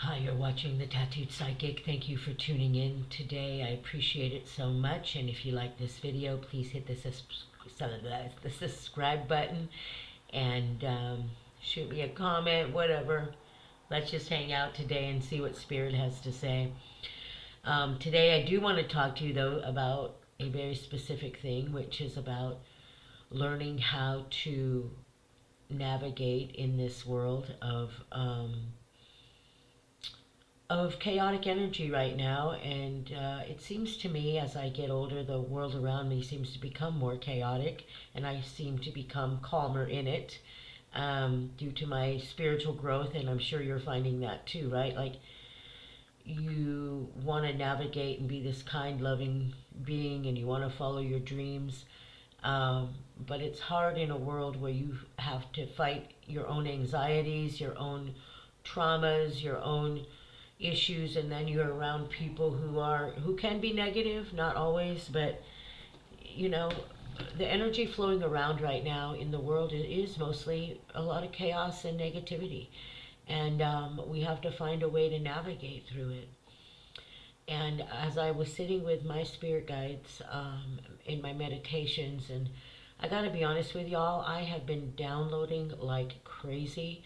Hi, you're watching The Tattooed Psychic. Thank you for tuning in today. I appreciate it so much. And if you like this video, please hit the subscribe button and shoot me a comment, whatever. Let's just hang out today and see what Spirit has to say. Today, I do want to talk to you, though, about a very specific thing, which is about learning how to navigate in this world of chaotic energy right now. And it seems to me, as I get older, the world around me seems to become more chaotic, and I seem to become calmer in it, due to my spiritual growth. And I'm sure you're finding that too, right? Like, you want to navigate and be this kind, loving being, and you want to follow your dreams. But it's hard in a world where you have to fight your own anxieties, your own traumas, your own issues, and then you're around people who can be negative, not always, but you know, the energy flowing around right now in the world is mostly a lot of chaos and negativity, and we have to find a way to navigate through it. And as I was sitting with my spirit guides in my meditations, and I gotta be honest with y'all, I have been downloading like crazy.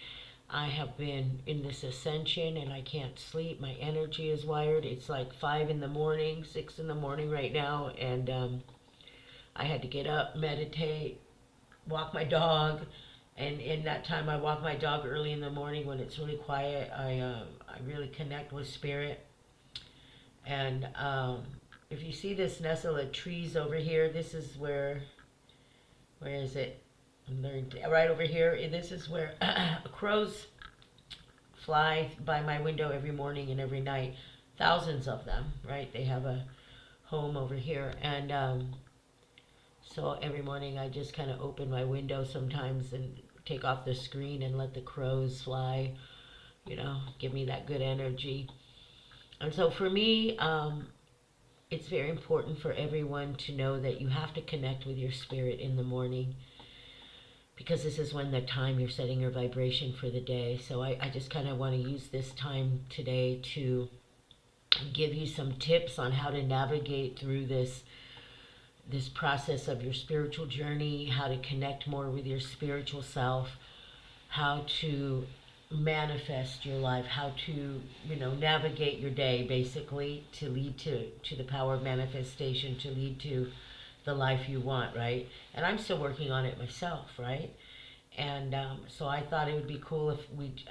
I have been in this ascension and I can't sleep. My energy is wired. It's like 5 in the morning, 6 in the morning right now. And I had to get up, meditate, walk my dog. And in that time, I walk my dog early in the morning when it's really quiet. I really connect with spirit. And if you see this nestle of trees over here, this is where is it? Right over here. This is where crows fly by my window every morning and every night. Thousands of them, right? They have a home over here. And so every morning I just kind of open my window sometimes and take off the screen and let the crows fly, give me that good energy. And so for me, it's very important for everyone to know that you have to connect with your spirit in the morning, because this is when the time you're setting your vibration for the day. So I just kind of want to use this time today to give you some tips on how to navigate through this process of your spiritual journey, how to connect more with your spiritual self, how to manifest your life, how to navigate your day, basically, to lead to the power of manifestation, to lead to the life you want, right? And I'm still working on it myself, right? And so I thought it would be cool if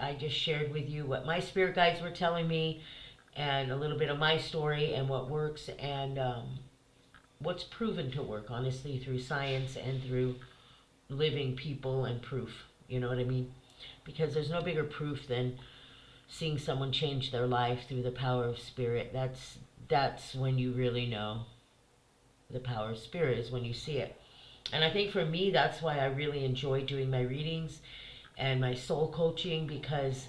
I just shared with you what my spirit guides were telling me, and a little bit of my story and what works, and what's proven to work, honestly, through science and through living people and proof. You know what I mean? Because there's no bigger proof than seeing someone change their life through the power of spirit. That's when you really know the power of spirit, is when you see it. And I think for me, that's why I really enjoy doing my readings and my soul coaching, because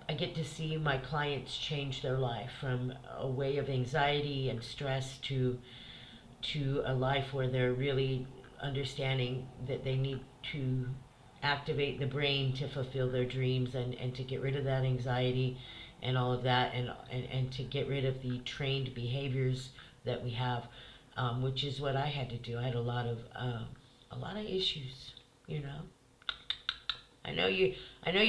I get to see my clients change their life from a way of anxiety and stress to a life where they're really understanding that they need to activate the brain to fulfill their dreams, and to get rid of that anxiety and all of that, and to get rid of the trained behaviors that we have, which is what I had to do. I had a lot of issues, you know. I know you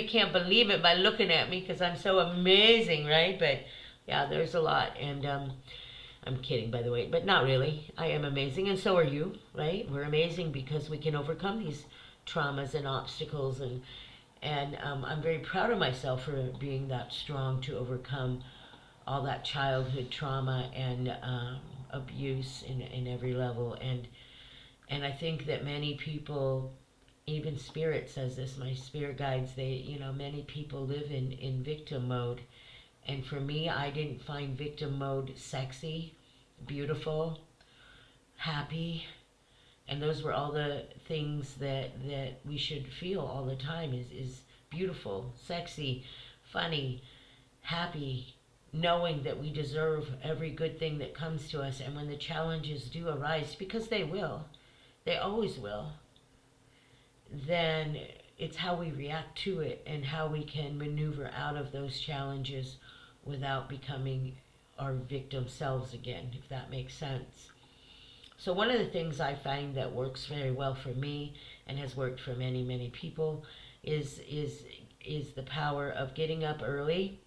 can't believe it by looking at me because I'm so amazing, right? But yeah, there's a lot, and I'm kidding, by the way, but not really. I am amazing, and so are you, right? We're amazing because we can overcome these traumas and obstacles, and I'm very proud of myself for being that strong to overcome all that childhood trauma and abuse in every level. And I think that many people, even spirit says this, my spirit guides, many people live in victim mode. And for me, I didn't find victim mode sexy, beautiful, happy. And those were all the things that we should feel all the time, is beautiful, sexy, funny, happy, knowing that we deserve every good thing that comes to us. And when the challenges do arise, because they will, they always will, then it's how we react to it and how we can maneuver out of those challenges without becoming our victim selves again, if that makes sense. So one of the things I find that works very well for me and has worked for many, many people is the power of getting up early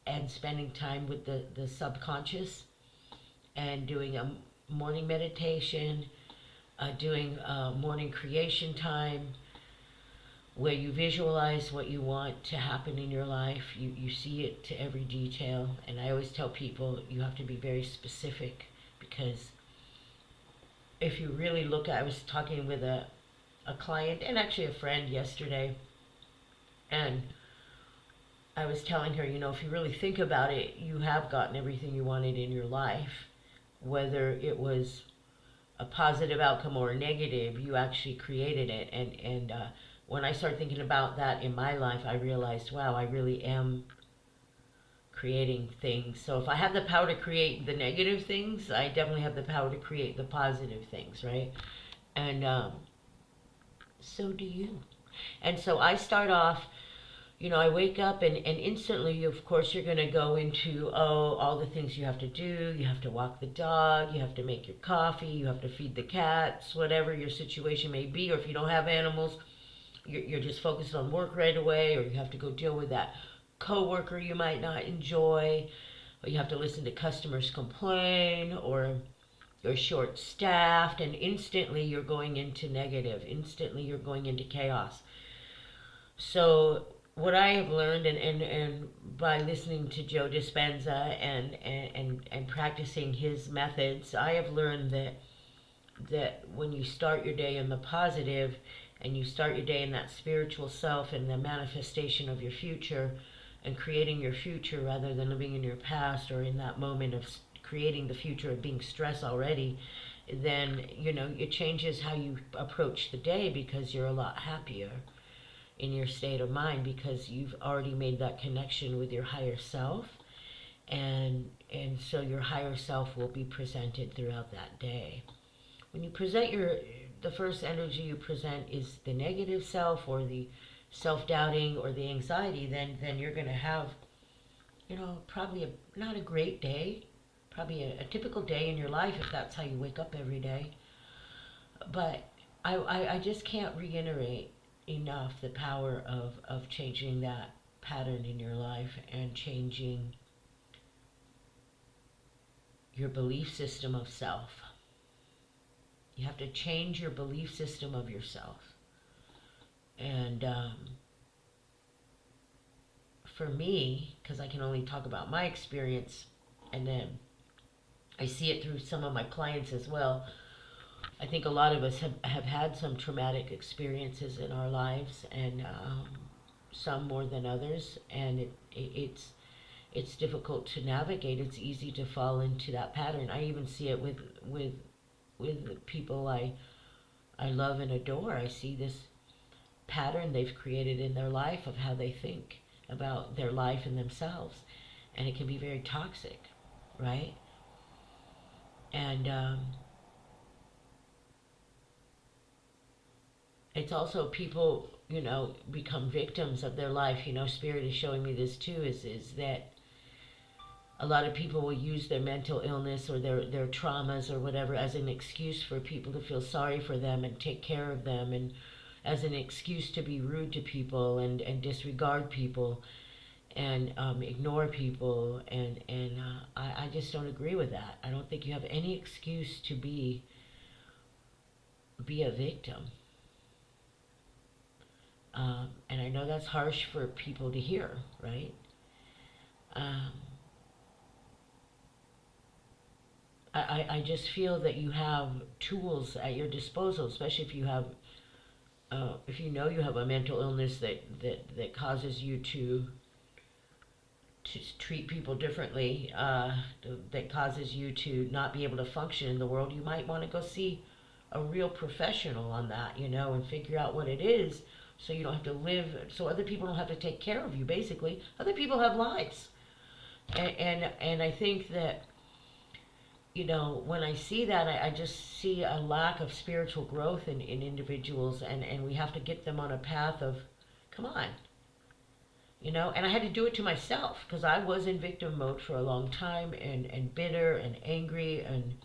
and spending time with the subconscious and doing a morning meditation, doing a morning creation time where you visualize what you want to happen in your life. You see it to every detail. And I always tell people you have to be very specific, because if you really look at, I was talking with a client and actually a friend yesterday, and I was telling her, if you really think about it, you have gotten everything you wanted in your life. Whether it was a positive outcome or a negative, you actually created it. And when I started thinking about that in my life, I realized, wow, I really am creating things. So if I have the power to create the negative things, I definitely have the power to create the positive things, right? And so do you. And so I start off, I wake up and instantly, of course, you're going to go into, all the things you have to do. You have to walk the dog, you have to make your coffee, you have to feed the cats, whatever your situation may be. Or if you don't have animals, you're just focused on work right away, or you have to go deal with that coworker you might not enjoy, or you have to listen to customers complain, or you're short staffed, and instantly you're going into negative, instantly you're going into chaos. So what I have learned, and by listening to Joe Dispenza and practicing his methods, I have learned that when you start your day in the positive, and you start your day in that spiritual self and the manifestation of your future and creating your future rather than living in your past, or in that moment of creating the future of being stressed already, then it changes how you approach the day, because you're a lot happier in your state of mind, because you've already made that connection with your higher self, and so your higher self will be presented throughout that day. When you present the first energy you present is the negative self, or the self-doubting, or the anxiety, then you're going to have, probably not a great day, probably a typical day in your life if that's how you wake up every day. But I just can't reiterate enough the power of changing that pattern in your life and changing your belief system of self. You have to change your belief system of yourself. And for me, because I can only talk about my experience, and then I see it through some of my clients as well, I think a lot of us have had some traumatic experiences in our lives, and some more than others, and it's difficult to navigate. It's easy to fall into that pattern. I even see it with the people I love and adore. I see this pattern they've created in their life of how they think about their life and themselves, and it can be very toxic, right? And it's also people, become victims of their life. Spirit is showing me this too, is that a lot of people will use their mental illness or their traumas or whatever as an excuse for people to feel sorry for them and take care of them, and as an excuse to be rude to people and disregard people and ignore people. And I just don't agree with that. I don't think you have any excuse to be a victim. And I know that's harsh for people to hear, right? Um, I just feel that you have tools at your disposal, especially if you have, if you know you have a mental illness that causes you to treat people differently, that causes you to not be able to function in the world. You might want to go see a real professional on that, and figure out what it is, so you don't have to live, so other people don't have to take care of you. Basically, other people have lives, and I think that when I see that, I just see a lack of spiritual growth in individuals, and we have to get them on a path of, come on, and I had to do it to myself because I was in victim mode for a long time, and bitter and angry, and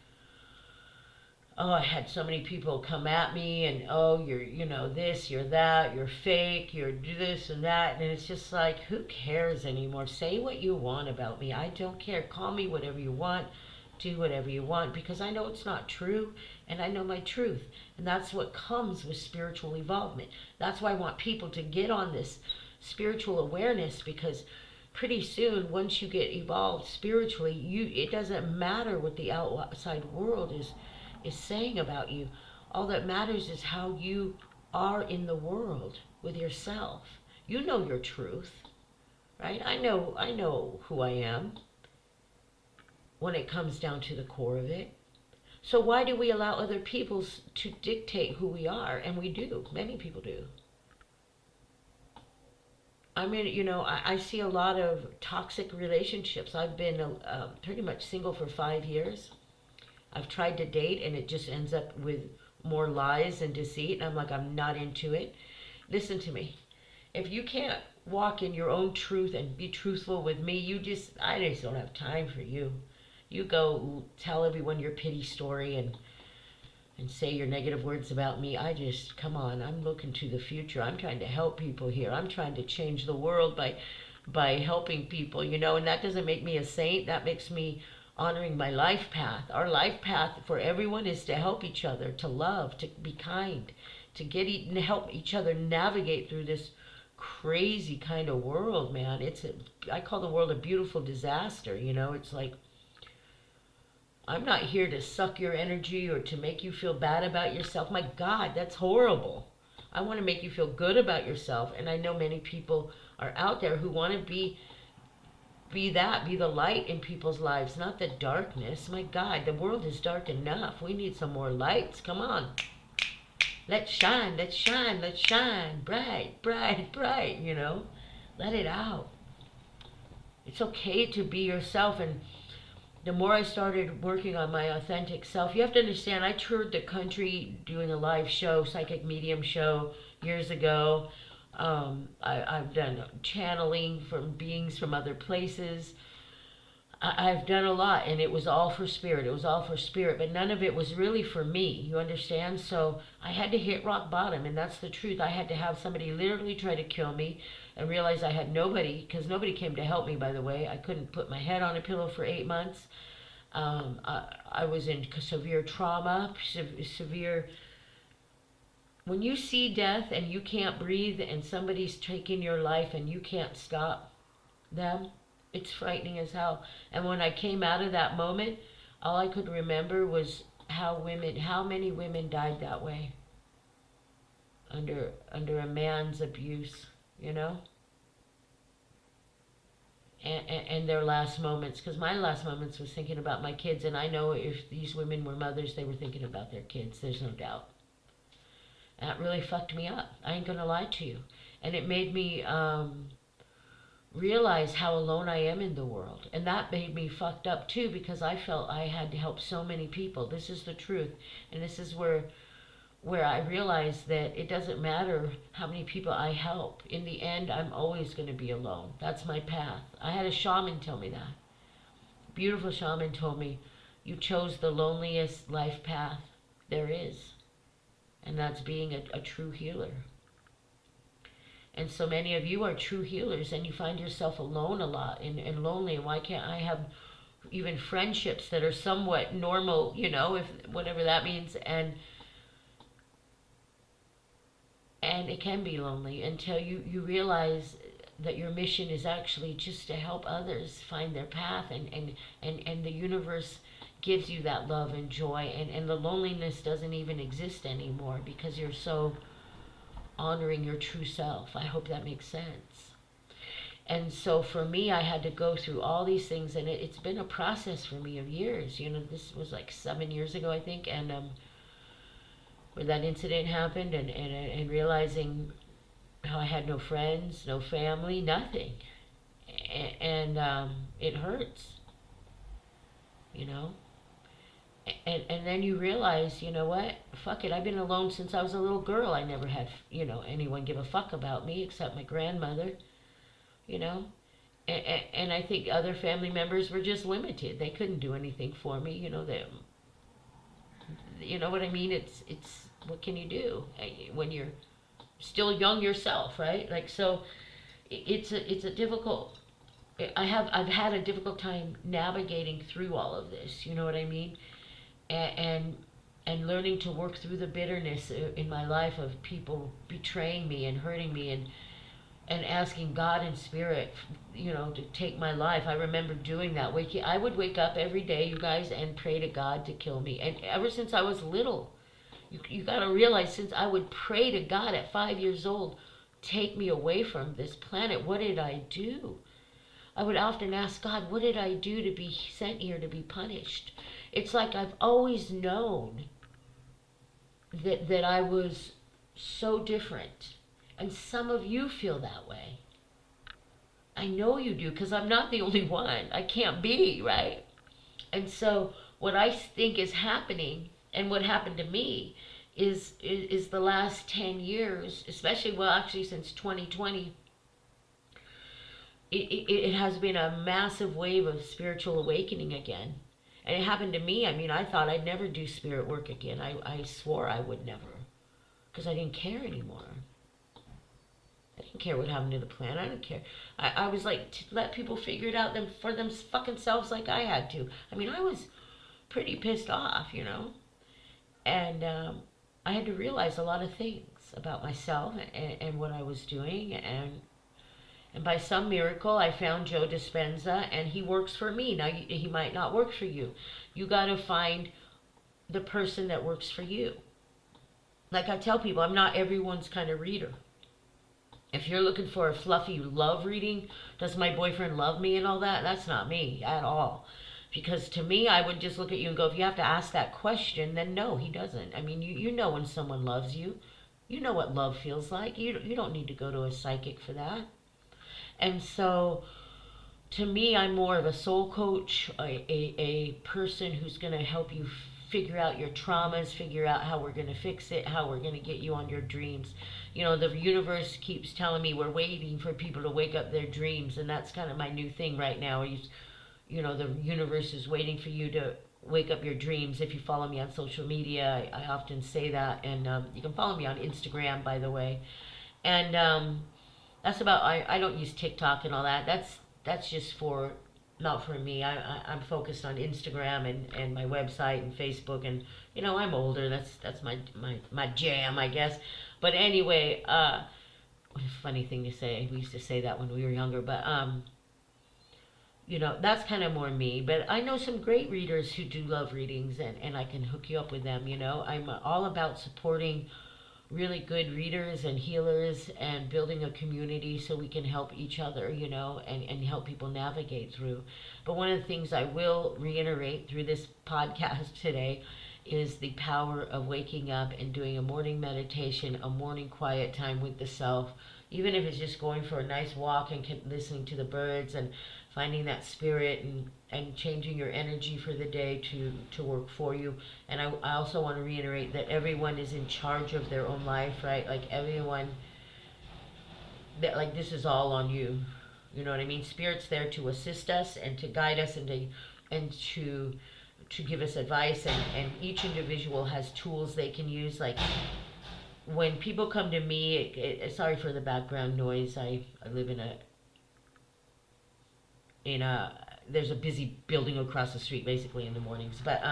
oh, I had so many people come at me, and oh, you're, this, you're that, you're fake, you're this and that. And it's just like, who cares anymore? Say what you want about me. I don't care. Call me whatever you want. Do whatever you want, because I know it's not true, and I know my truth. And that's what comes with spiritual involvement. That's why I want people to get on this spiritual awareness, because pretty soon, once you get evolved spiritually, it doesn't matter what the outside world is saying about you. All that matters is how you are in the world with yourself. You know your truth, right? I know who I am when it comes down to the core of it. So why do we allow other people to dictate who we are? And we do. Many people do. I mean, I see a lot of toxic relationships. I've been pretty much single for 5 years. I've tried to date, and it just ends up with more lies and deceit. And I'm like, I'm not into it. Listen to me. If you can't walk in your own truth and be truthful with me, I just don't have time for you. You go tell everyone your pity story and say your negative words about me. Come on, I'm looking to the future. I'm trying to help people here. I'm trying to change the world by helping people, and that doesn't make me a saint. That makes me honoring my life path. Our life path for everyone is to help each other, to love, to be kind, to help each other navigate through this crazy kind of world, man. I call the world a beautiful disaster. It's like, I'm not here to suck your energy or to make you feel bad about yourself. My God, that's horrible. I want to make you feel good about yourself. And I know many people are out there who want to be the light in people's lives, not the darkness. My God, the world is dark enough. We need some more lights. Come on. Let's shine, let's shine, let's shine. Bright, bright, bright, Let it out. It's okay to be yourself. And the more I started working on my authentic self, you have to understand, I toured the country doing a live show, psychic medium show, years ago. I've done channeling from beings from other places. I've done a lot, and it was all for spirit. It was all for spirit, but none of it was really for me. You understand? So I had to hit rock bottom, and that's the truth. I had to have somebody literally try to kill me and realize I had nobody, because nobody came to help me, by the way. I couldn't put my head on a pillow for 8 months. I was in severe trauma, severe. When you see death and you can't breathe and somebody's taking your life and you can't stop them, it's frightening as hell. And when I came out of that moment, all I could remember was how many women died that way under a man's abuse, and their last moments, because my last moments was thinking about my kids, and I know if these women were mothers, they were thinking about their kids. There's no doubt. That really fucked me up. I ain't gonna lie to you. And it made me realize how alone I am in the world. And that made me fucked up too, because I felt I had to help so many people. This is the truth. And this is where I realized that it doesn't matter how many people I help. In the end, I'm always going to be alone. That's my path. I had a shaman tell me that. Beautiful shaman told me, you chose the loneliest life path there is. And that's being a true healer. And so many of you are true healers, and you find yourself alone a lot and lonely. And why can't I have even friendships that are somewhat normal, if whatever that means, and it can be lonely until you realize that your mission is actually just to help others find their path, and the universe gives you that love and joy, and the loneliness doesn't even exist anymore because you're so honoring your true self. I hope that makes sense. And so for me, I had to go through all these things, and it's been a process for me of years. This was like 7 years ago, I think, and where that incident happened, and realizing how I had no friends, no family, nothing. And it hurts, And then you realize, you know what? Fuck it. I've been alone since I was a little girl. I never had, anyone give a fuck about me except my grandmother, you know? And I think other family members were just limited. They couldn't do anything for me, you know what I mean? It's what can you do when you're still young yourself, right? Like, so it's a difficult, I've had a difficult time navigating through all of this, you know what I mean? And and learning to work through the bitterness in my life of people betraying me and hurting me, and asking God in spirit, to take my life. I remember doing that. I would wake up every day, you guys, and pray to God to kill me. And ever since I was little, you got to realize, since I would pray to God at 5 years old, take me away from this planet. What did I do? I would often ask God, what did I do to be sent here to be punished? It's like I've always known that I was so different. And some of you feel that way. I know you do, because I'm not the only one. I can't be, right? And so what I think is happening, and what happened to me, is the last 10 years, especially, well, actually since 2020, it has been a massive wave of spiritual awakening again. And it happened to me. I mean, I thought I'd never do spirit work again. I swore I would never, because I didn't care anymore. I didn't care what happened to the planet. I didn't care. I was like, to let people figure it out for them fucking selves, like I had to. I mean, I was pretty pissed off, And I had to realize a lot of things about myself, and what I was doing. And by some miracle, I found Joe Dispenza, and he works for me. Now, he might not work for you. You got to find the person that works for you. Like I tell people, I'm not everyone's kind of reader. If you're looking for a fluffy love reading, does my boyfriend love me and all that? That's not me at all. Because to me, I would just look at you and go, if you have to ask that question, then no, he doesn't. I mean, you know when someone loves you. You know what love feels like. You don't need to go to a psychic for that. And so, to me, I'm more of a soul coach, a person who's going to help you figure out your traumas, figure out how we're going to fix it, how we're going to get you on your dreams. The universe keeps telling me we're waiting for people to wake up their dreams, and that's kind of my new thing right now. The universe is waiting for you to wake up your dreams. If you follow me on social media, I often say that, and you can follow me on Instagram, by the way. And that's about. I don't use TikTok and all that. That's just for, not for me. I'm focused on Instagram and my website and Facebook, and I'm older. That's my jam, I guess. But anyway, funny thing to say. We used to say that when we were younger, but that's kind of more me. But I know some great readers who do love readings, and I can hook you up with them. I'm all about supporting really good readers and healers, and building a community so we can help each other, and help people navigate through. But one of the things I will reiterate through this podcast today is the power of waking up and doing a morning meditation, a morning quiet time with the self, even if it's just going for a nice walk and listening to the birds, and finding that spirit, and changing your energy for the day to work for you. And I also want to reiterate that everyone is in charge of their own life, right? Like everyone, that, like, this is all on you. You know what I mean? Spirit's there to assist us and to guide us, and to give us advice, and each individual has tools they can use. Like, when people come to me, sorry for the background noise. I live in a there's a busy building across the street basically in the mornings. But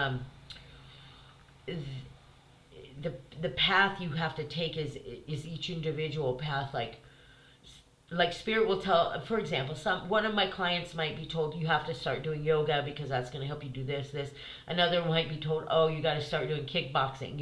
the path you have to take is each individual path. Like spirit will tell, for example, one of my clients might be told, you have to start doing yoga because that's going to help you do this. Another might be told, oh, you got to start doing kickboxing.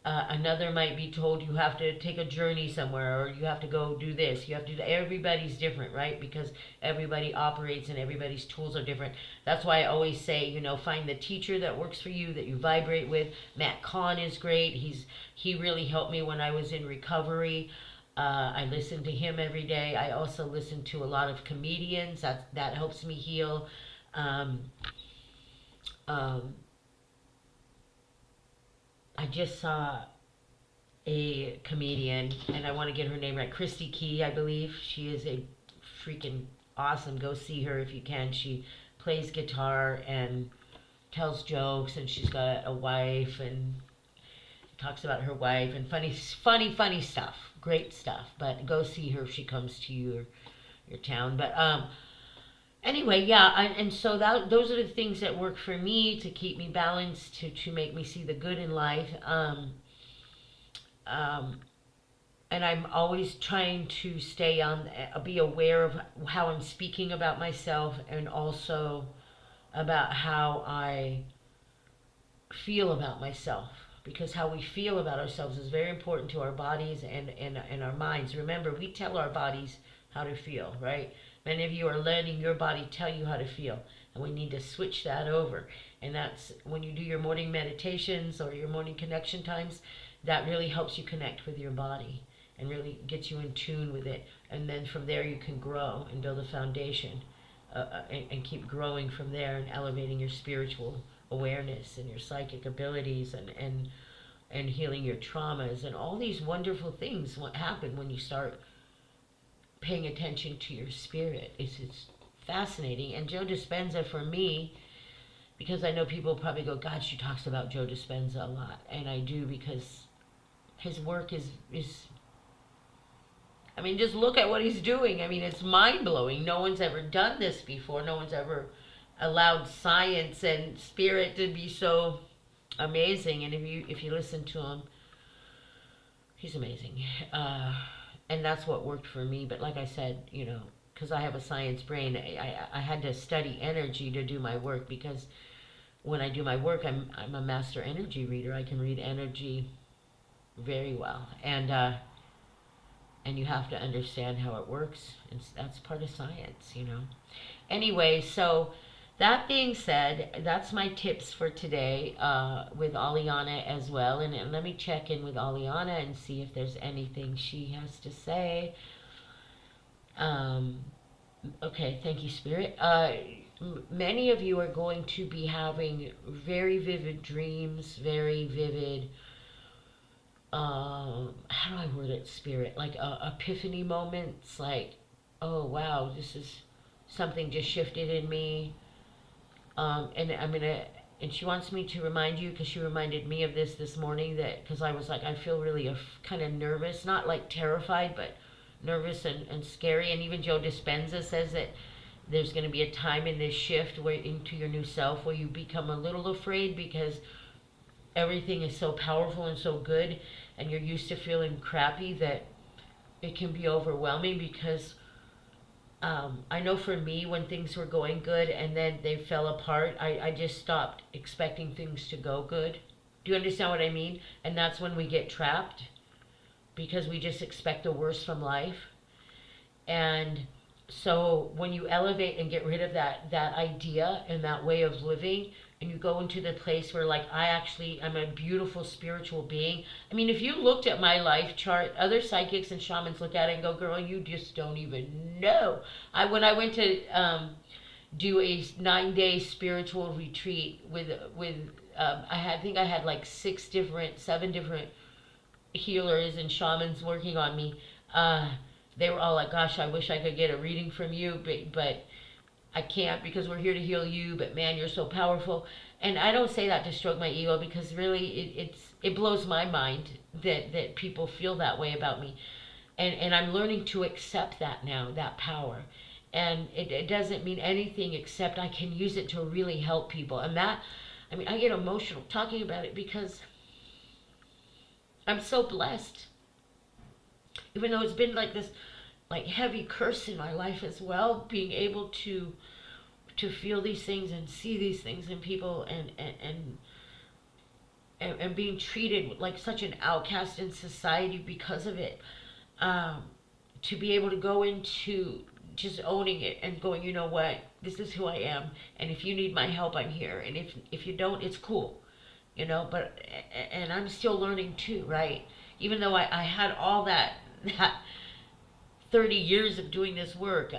Another might be told, you have to take a journey somewhere, or you have to go do this, you have to do that. Everybody's different, right? Because everybody operates and everybody's tools are different. That's why I always say, find the teacher that works for you, that you vibrate with. Matt Kahn is great. He really helped me when I was in recovery. I listen to him every day. I also listen to a lot of comedians. That helps me heal. Um, um, I just saw a comedian, and I want to get her name right. Christy Key, I believe. She is a freaking awesome. Go see her if you can. She plays guitar and tells jokes, and she's got a wife and talks about her wife and funny stuff. Great stuff. But go see her if she comes to your town. But anyway, yeah, and so those are the things that work for me to keep me balanced, to make me see the good in life. Um, and I'm always trying to be aware of how I'm speaking about myself, and also about how I feel about myself. Because how we feel about ourselves is very important to our bodies and our minds. Remember, we tell our bodies how to feel, right? Many of you are letting your body tell you how to feel. And we need to switch that over. And that's when you do your morning meditations or your morning connection times, that really helps you connect with your body and really gets you in tune with it. And then from there you can grow and build a foundation, and keep growing from there and elevating your spiritual awareness and your psychic abilities, and healing your traumas, and all these wonderful things what happen when you start paying attention to your spirit. It's fascinating. And Joe Dispenza, for me, because I know people probably go, God, she talks about Joe Dispenza a lot, and I do, because his work is I mean, just look at what he's doing. I mean, it's mind-blowing. No one's ever done this before. No one's ever allowed science and spirit to be so amazing. And if you listen to him, he's amazing. And that's what worked for me. But like I said, because I have a science brain, I had to study energy to do my work, because when I do my work, I'm a master energy reader. I can read energy very well. And you have to understand how it works. And that's part of science. Anyway, so that being said, that's my tips for today, with Aliana as well. And let me check in with Aliana and see if there's anything she has to say. Okay, thank you, Spirit. Many of you are going to be having very vivid dreams, very vivid, how do I word it, Spirit? Like epiphany moments, like, oh wow, this is something just shifted in me. And and she wants me to remind you, because she reminded me of this morning, that because I was like, I feel really kind of nervous, not like terrified, but nervous and scary. And even Joe Dispenza says that there's going to be a time in this shift where into your new self where you become a little afraid, because everything is so powerful and so good, and you're used to feeling crappy, that it can be overwhelming. Because I know for me, when things were going good and then they fell apart, I just stopped expecting things to go good. Do you understand what I mean? And that's when we get trapped, because we just expect the worst from life. And so when you elevate and get rid of that idea and that way of living, and you go into the place where, like, I'm a beautiful spiritual being. I mean, if you looked at my life chart, other psychics and shamans look at it and go, girl, you just don't even know. When I went to do a 9-day spiritual retreat with I think I had like 7 different healers and shamans working on me. They were all like, gosh, I wish I could get a reading from you, but I can't, because we're here to heal you, but man, you're so powerful. And I don't say that to stroke my ego, because really it blows my mind that people feel that way about me. And I'm learning to accept that now, that power. And it doesn't mean anything except I can use it to really help people. And I get emotional talking about it, because I'm so blessed. Even though it's been like this like heavy curse in my life as well, being able to feel these things and see these things in people, and being treated like such an outcast in society because of it. To be able to go into just owning it and going, you know what, this is who I am, and if you need my help, I'm here, and if you don't, it's cool, but and I'm still learning too, right? Even though I had all that 30 years of doing this work,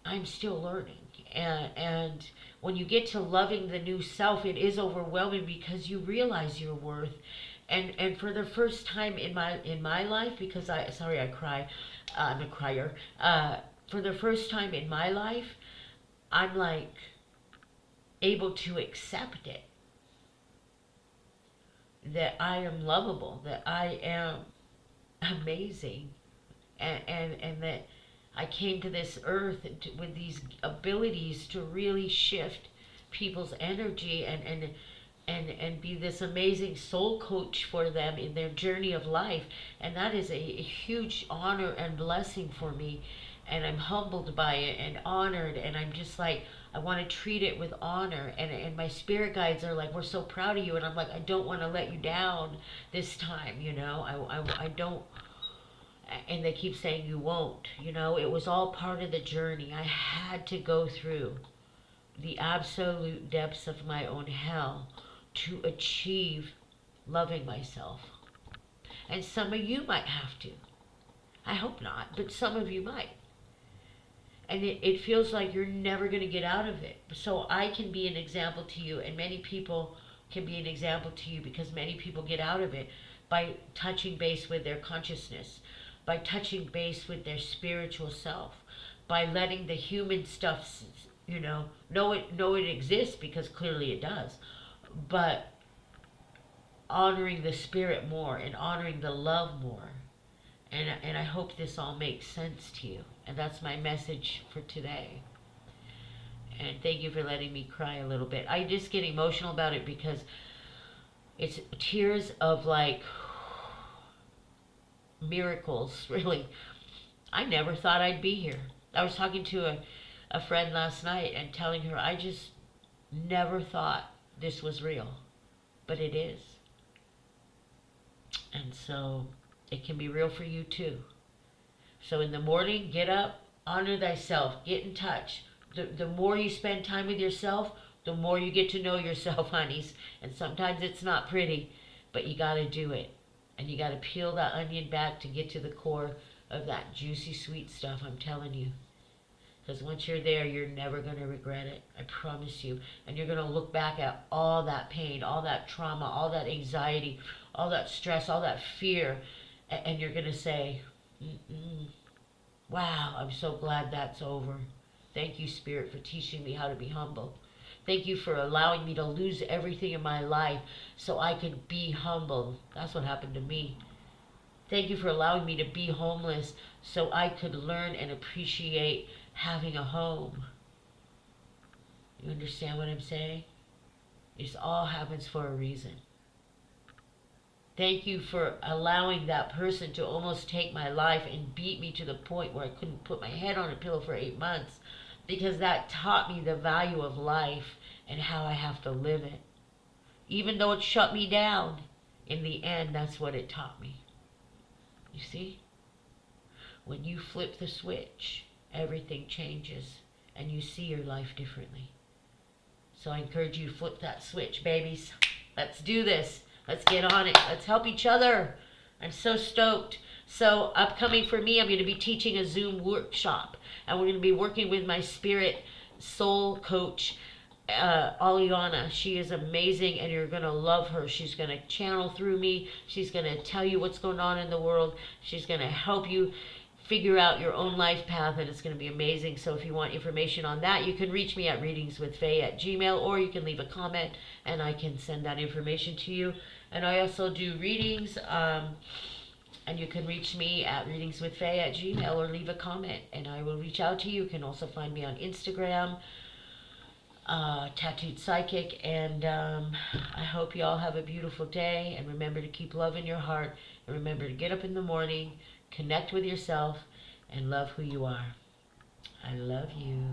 I'm still learning. And when you get to loving the new self, it is overwhelming because you realize your worth. And for the first time in my life, because I sorry I cry, I'm a crier. For the first time in my life, I'm like able to accept it, that I am lovable, that I am amazing, and that I came to this earth with these abilities to really shift people's energy and be this amazing soul coach for them in their journey of life. And that is a huge honor and blessing for me. And I'm humbled by it and honored. And I'm just like, I want to treat it with honor. And my spirit guides are like, we're so proud of you. And I'm like, I don't want to let you down this time, you know? I don't. And they keep saying you won't. You know, it was all part of the journey. I had to go through the absolute depths of my own hell to achieve loving myself. And some of you might have to. I hope not, but some of you might. And it feels like you're never going to get out of it. So I can be an example to you, and many people can be an example to you, because many people get out of it by touching base with their consciousness, by touching base with their spiritual self, by letting the human stuff, you know it exists, because clearly it does, but honoring the spirit more and honoring the love more. And I hope this all makes sense to you. And that's my message for today. And thank you for letting me cry a little bit. I just get emotional about it because it's tears of like miracles, really. I never thought I'd be here. I was talking to a friend last night and telling her I just never thought this was real. But it is. And so it can be real for you too. So in the morning, get up, honor thyself, get in touch. The more you spend time with yourself, the more you get to know yourself, honeys. And sometimes it's not pretty, but you got to do it. And you got to peel that onion back to get to the core of that juicy, sweet stuff, I'm telling you. Because once you're there, you're never going to regret it. I promise you. And you're going to look back at all that pain, all that trauma, all that anxiety, all that stress, all that fear. And you're going to say, wow, I'm so glad that's over. Thank you, Spirit, for teaching me how to be humble. Thank you for allowing me to lose everything in my life so I could be humble. That's what happened to me. Thank you for allowing me to be homeless so I could learn and appreciate having a home. You understand what I'm saying? This all happens for a reason. Thank you for allowing that person to almost take my life and beat me to the point where I couldn't put my head on a pillow for 8 months, because that taught me the value of life and how I have to live it. Even though it shut me down, in the end, that's what it taught me. You see? When you flip the switch, everything changes and you see your life differently. So I encourage you to flip that switch, babies. Let's do this. Let's get on it. Let's help each other. I'm so stoked. So upcoming for me, I'm going to be teaching a Zoom workshop. And we're going to be working with my spirit soul coach, Aliana. She is amazing and you're going to love her. She's going to channel through me. She's going to tell you what's going on in the world. She's going to help you figure out your own life path, and it's going to be amazing. So if you want information on that, you can reach me at readingswithfaye@gmail.com, or you can leave a comment and I can send that information to you. And I also do readings, and you can reach me at readingswithfaye@gmail.com, or leave a comment and I will reach out to you. You can also find me on Instagram, Tattooed Psychic. And I hope you all have a beautiful day, and remember to keep love in your heart, and remember to get up in the morning, connect with yourself, and love who you are. I love you.